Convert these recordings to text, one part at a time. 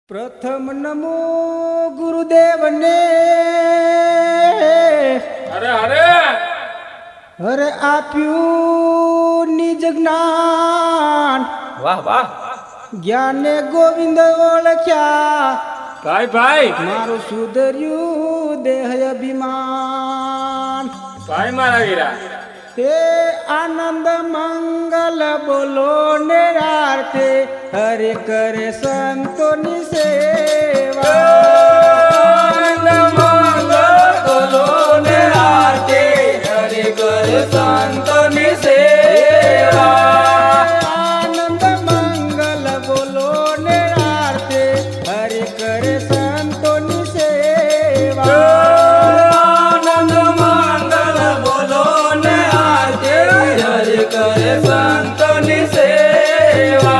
प्रथम नमो गुरुदेव ने अरे अरे अरे आप्यू निज ज्ञान वाह वाह ज्ञाने गोविंद ओळख्या भाई भाई मारू सुधर्यू देह अभिमान भाई मारा वीरा हे आनंद मंगल बोलो निरार्थे हरे करे संतोनी सेवा आनंद मंगल बोलो निरार्थे हरे करे संतोनी सेवा आनंद मंगल बोलो निरार्थे हरे करे संतोनी सेवा आनंद मंगल बोलो निरार्थे हरे करे संतोनी सेवा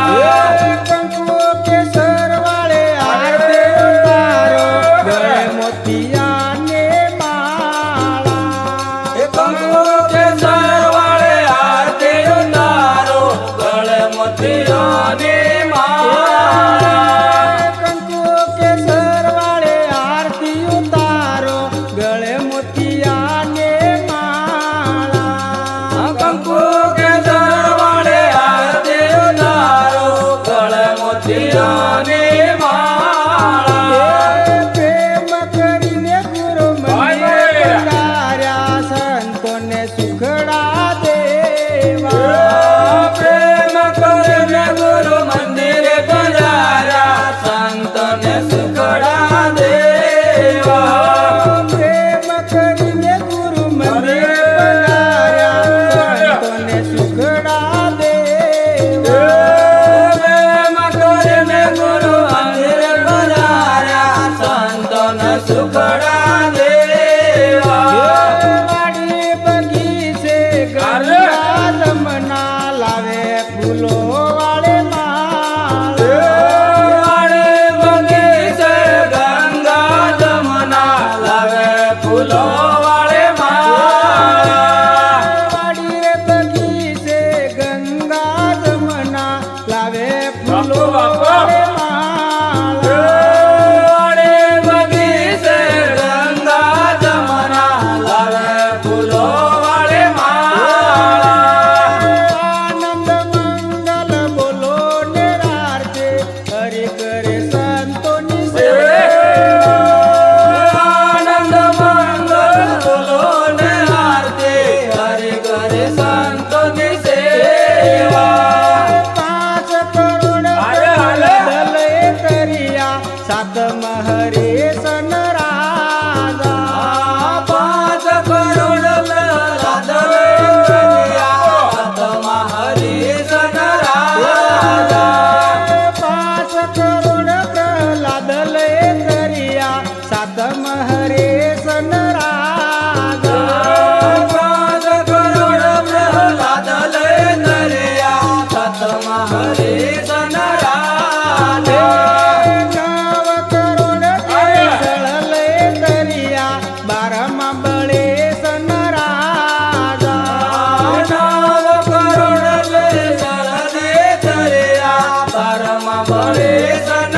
कंकु के सरवाळे आरते उतारो गळे मोतिया ने माळा कंकु के सरवाळे आरती उतारो गळे मोतियानी माळा कंकु के सरवाळे आरती उतारो गळे मोतिया ने माळा कंकु के सरवाळे आरती उतारो गळे मोतियानी माळा प्रेम करीने गुरु भाई मंदिर भाई. पधार्या संतोने सुखडा देवा प्रेम करने गुरु मंदिर पधारा संतने सुखडा देवा प्रेम करीने गुरु मंदिर पधार्या संतोने सुखडा देवा प्रेम करने गुरु मंदिर पधारा संतने सुखडा देवा वाडी बगीचे गंगा जमना लावे फुलो वाळे माळ वाडे बगीचे गंगा जमुना लावे फुलो वाळे माळा वाडी बगीचे गंगा जमना लावे फुलो बापू, बापू. वाळे माळ वाडे बगीचे गंगा जमुना लावे फुलो वाळे माळा आनंद मंगल बोलो निरार्थे हरि करे संतोनी सेवा आनंद मंगल बोलो निरार्थे हरि करे संतोनी सेवा पाच करोड अरे, अरे. दलय करिया सात महरे सन राजा पाच करोड लादले करिया आत्मा हरिसन राजा पाच करोड प्रल्हाद लय करिया सात महरे सन राजा पाच करोड प्रल्हाद लय करिया आत्मा हरिसन राजा नव करोड कैसळ लय करिया बारमा बळे सन राजा नाव करोड लय सरदे करिया परम बळे सन